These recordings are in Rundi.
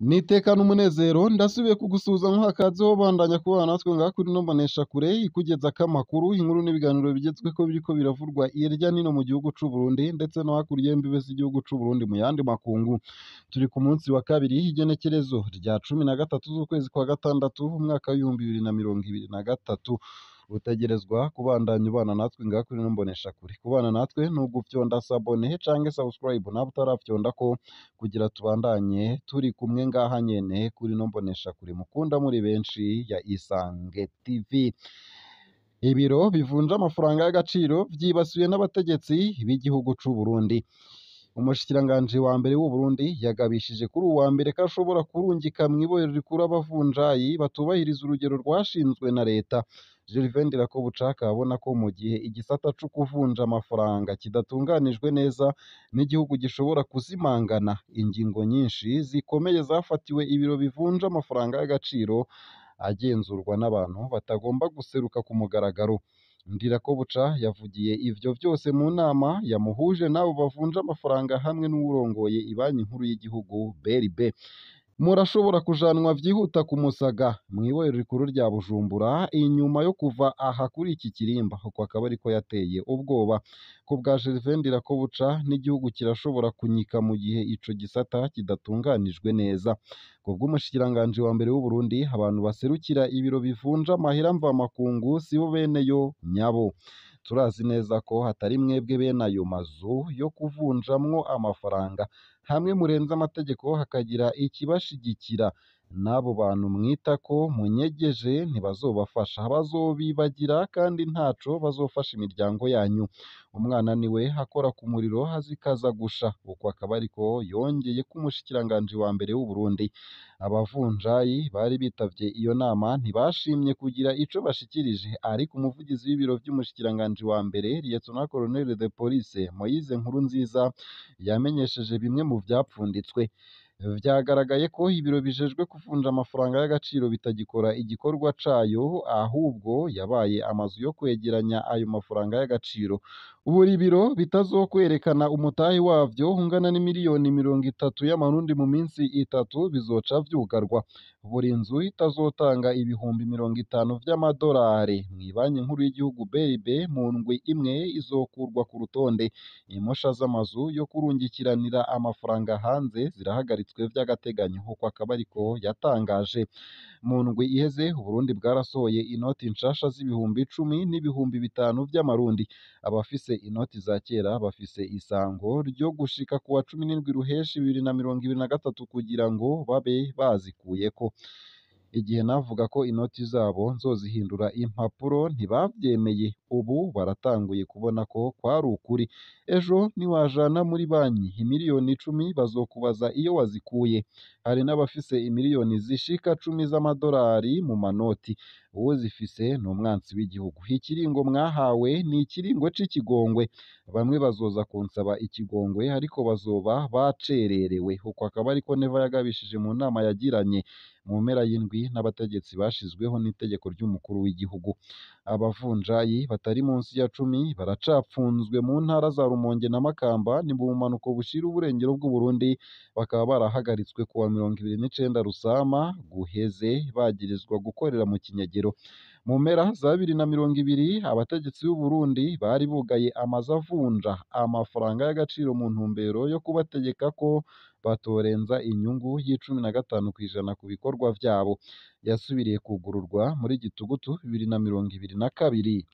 Nitekana umunezero ndasubiye kugusuhuza nk'akaze wo bandanya kubana natwe ngaha kuri ino mboneshakure ikugezako amakuru, inkuru n'ibiganiro bigezweko biriko biravurwa hirya no hino mu gihugu c'Uburundi ndetse no hakurya y'imbibe z'igihugu c'Uburundi mu yandi makungu. Turi ku munsi wa kabiri igenekerezo rya 13 z'ukwezi kwa gatandatu umwaka w'ibihumbi 2023. Utegerezwa kubandanya ubana natwe ngaha kuri ino mboneshakure. Kubana natwe ni ugufyonda sabone canke subscribe nawe utarafyondako kugira tubandanye turi kumwe ngaha nyene kuri ino mboneshakure mukunda muri benshi ya Isange TV. Ibiro bivunja amafaranga y'agaciro vyibasiwe n'abategetsi b'igihugu c'Uburundi. Umushikiranganji wa mbere w'Uburundi yagabishije kuri uwa mbere ko ashobora kurungika mw'ibohero rikuru abavunjayi batubahiriza urugero rwashinzwe na leta. Gervain Ndirakobuca abona ko mu gihe igisata co kuvunja amafaranga kidatunganijwe neza n'igihugu gishobora kuzimangana. Ingingo nyinshi zikomeye zafatiwe ibiro bivunja amafaranga y'agaciro agenzurwa n'abantu batagomba guseruka ku mugaragaro. Ndirakobuca yavugiye ivyo vyose mu nama yamuhuje n'abo bavunja amafaranga hamwe n'uwurongoye ibanki nkuru y'igihugu BRB. Murashobora kujanwa vyihuta ku Musaga mw'ibohero rikuru rya Bujumbura inyuma yo kuva aha kuri iki kirimba, uko akaba ariko yateye ubwoba. Ku bwa Gervain Ndirakobuca n'igihugu kirashobora kunyika mu gihe ico gisata kidatunganijwe neza. Ku bw'umushikiranganji wa mbere w'Uburundi, abantu baserukira ibiro bivunja amahera mvamakungu sibo beneyo nyabo. Turazi neza ko hatari mwebwe bene ayo mazu yo kuvunjamwo amafaranga. Hamwe murenze amategeko hakagira ikibashigikira, n'abo bantu mwita ko munyegeje ntibazobafasha, bazobibagira kandi ntaco bazofasha imiryango yanyu. Umwana niwe akora ku muriro hazikaza gusha, uko akaba ariko yongeye ko umushikiranganji wa mbere w'Uburundi. Abavunjayi bari bitavye iyo nama ntibashimye kugira ico bashikirije, ariko umuvugizi w'ibiro vy'umushikiranganji wa mbere Lieutenant Colonel de Police Moise Nkurunziza yamenyesheje bimwe mu vyapfunditswe. Vyagaragaye ko ibiro bijejwe kuvunja amafaranga y'agaciro bitagikora igikorwa cayo, ahubwo yabaye amazu yo kwegeranya ayo mafaranga y'agaciro. Buri biro bitazokwerekana umutahe wavyo ungana n'imiliyoni 30 y'amarundi mu minsi 3 bizoca vyugarwa. Buri nzu itazotanga ibihumbi 50 vy'amadolari mw'ibanki nkuru y'igihugu BRB mu ndwi imwe izokurwa ku rutonde. Imosha z'amazu yo kurungikiranira amafaranga hanze zirahagaritswe vy'agateganyo, uko akaba ariko yatangaje. Mu ndwi iheze Uburundi bwarasohoye inoti nshasha z'ibihumbi 10 n'ibihumbi 5 vy'amarundi. Abafise inoti za kera bafise isango ryo gushika ku wa 17 ruheshi 2023 kugira ngo babe bazikuyeko. Igihe navuga ko inoti zabo nzozihindura impapuro ntibavyemeye, ubu baratanguye kubona ko kwari ukuri. Ejo niwajana muri banki imiliyoni 10 bazokubaza iyo wazikuye. Hari n'abafise imiliyoni zishika 10 z'amadolari mu manoti. Uwo zifise ni umwansi w'igihugu. Ikiringo mwahawe ni ikiringo c'ikigongwe. Bamwe bazoza kunsaba ikigongwe ariko bazoba bacererewe, uko akaba ariko Neva yagabishije mu nama yagiranye mu mpera y'indwi n'abategetsi bashizweho n'itegeko ry'umukuru w'igihugu. Abavunjayi batari munsi ya 10 baracapfunzwe mu ntara za Rumonge na Makamba ni mu bumanuko bushira uburengero bw'Uburundi, bakaba barahagaritswe kuwa 29 Rusama guheze bagirizwa gukorera mu kinyagero. Mu mpera za 2020 abategetsi b'u Burundi bari bugaye amazu avunja amafaranga y'agaciro mu ntumbero yo kubategeka ko batorenza inyungu y'15% ku bikorwa vyabo. Yasubiriye kugururwa muri Gitugutu 2022.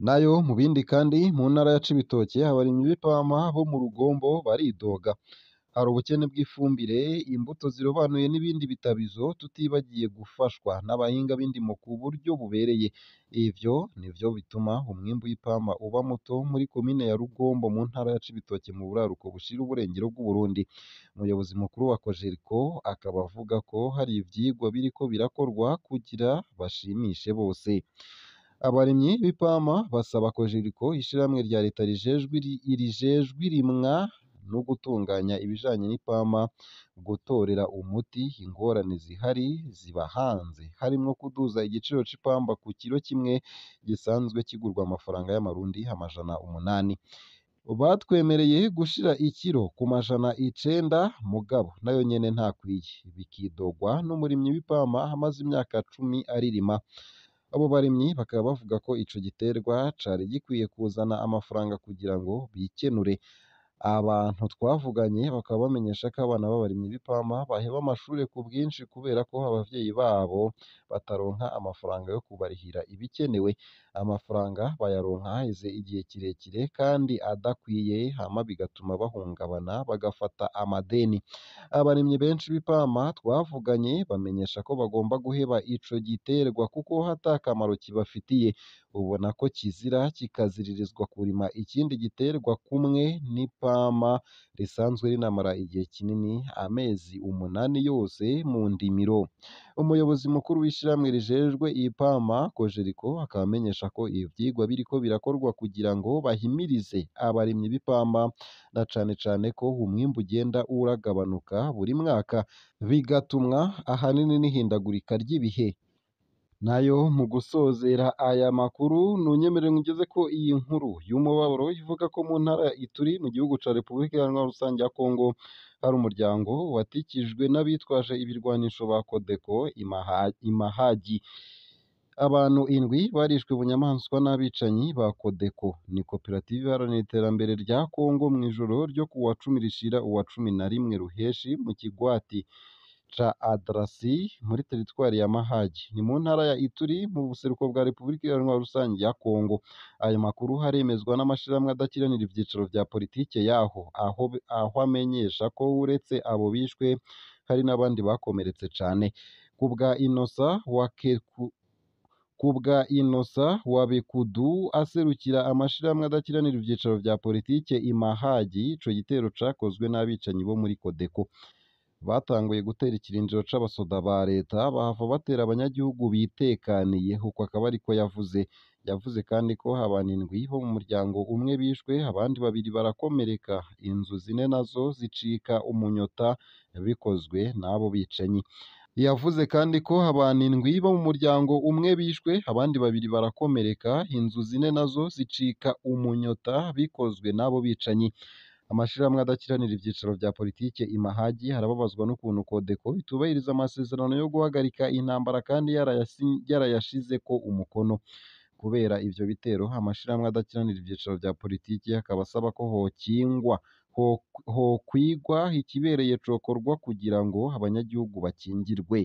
Nayo mu bindi kandi mu ntara ya Cibitoke abarimyi b'ipampa bo mu Rugombo baridoga. Hari ubukene bw'ifumbire, imbuto zirobanuye n'ibindi bitabizo, tutibagiye gufashwa n'abahinga b'indimo ku buryo bubereye. Ivyo nivyo bituma umwimbu w'ipampa uba muto muri komine ya Rugombo mu ntara ya Cibitoke mu buraruko bushira uburengero bw'Uburundi. Umuyobozi mukuru wa Cogerco akaba avuga ko hari ivyigwa biriko birakorwa kugira bashimishe bose. Abarimyi b'ipampa basaba Cogerco, ishirahamwe rya leta rijejwe irimwa no gutunganya ibijanye n'ipampa, gutorera umuti ingorane zihari ziba hanze, harimwo kuduza igiciro c'ipampa ku kiro kimwe gisanzwe kigurwa amafaranga y'amarundi 800. batwemereye gushira ikiro ku majana 9 mugabo nayo nyene ntakwiye, bikidogwa n'umurimyi w'ipampa amaze imyaka 10 aririma. Abo barimyi bakaba bavuga ko ico giterwa cari gikwiye kuzana amafaranga kugira ngo bikenure. Abantu twavuganye bakaba bamenyesha ko abana b'abarimyi b'ipampa baheba amashure ku bwinshi kubera ko abavyeyi babo bataronka amafaranga yo kubarihira ibikenewe. Amafaranga bayaronka haheze igihe kirekire kandi adakwiye, hama bigatuma bahungabana bagafata amadeni. Abarimyi benshi b'ipampa twavuganye bamenyesha ko bagomba guheba ico giterwa kuko ata kamaro kibafitiye. Ubona ko kizira kikaziririzwa kurima ikindi giterwa kumwe n'ipampa risanzwe rinamara igihe kinini, amezi 8 yose mu ndimiro. Umuyobozi mukuru w'ishirahamwe rijejwe ipampa Cogeriko akaba amenyesha ko ivyigwa biriko birakorwa kugira ngo bahimirize abarimyi b'ipampa na cane cane ko umwimbu ugenda uragabanuka buri mwaka, bigatumwa ahanini n'ihindagurika ry'ibihe. Nayo mu gusozera aya makuru nunyemerere ngeze ko iyi nkuru y'umubabaro ivuga ko mu ntara ya Ituri mu gihugu ca Repubulika Iharanira Rusange ya Kongo hari umuryango watikijwe n'abitwaje ibirwanisho ba Codeco Imahagi. Abantu 7 barishwe bunyamaswa n'abicanyi ba Codeco. Ni koperative iharanira iterambere rya Kongo mw'ijoro ryo ku wa 10 rishira uwa 11 Ruheshi mu kigwati ca Adrasi muri teritwari ya Mahagi. Ni mu ntara ya Ituri mu buseruko bwa Repubulika Iharanira Rusange ya Kongo. Ayo makuru haremezwa n'amashirahamwe adakiranira ivyicaro vya politike yaho, aho amenyesha ko uretse abo bishwe hari n'abandi bakomeretse cane. Kubwa Innocent wa Bekudu aserukira amashirahamwe adakiranira ivyicaro vya politike Imahagi, ico gitero cakozwe n'abicanyi bo muri Codeco. Batanguye gutera ikirindiro c'abasoda ba leta bahava batera abanyagihugu bitekaniye, uko akaba ariko yavuze. Yavuze kandi ko abantu 7 bo mu muryango umwe bishwe, abandi 2 barakomereka, inzu 4 nazo zicika umunyota bikozwe n'abo bicanyi. Yavuze kandi ko abantu 7 bo mu muryango umwe bishwe, abandi 2 barakomereka, inzu 4 nazo zicika umunyota bikozwe n'abo bicanyi. Amashirahamwe adakiranira ivyicaro vya politike Imahagi harababazwa n'ukuntu Codeco itubahiriza amasezerano yo guhagarika intambara kandi yarayashizeko umukono. Kubera ivyo bitero, amashirahamwe adakiranira ivyicaro vya politike akaba asaba ko hokwigwa ikibereye cokorwa kugira ngo abanyagihugu bakingirwe.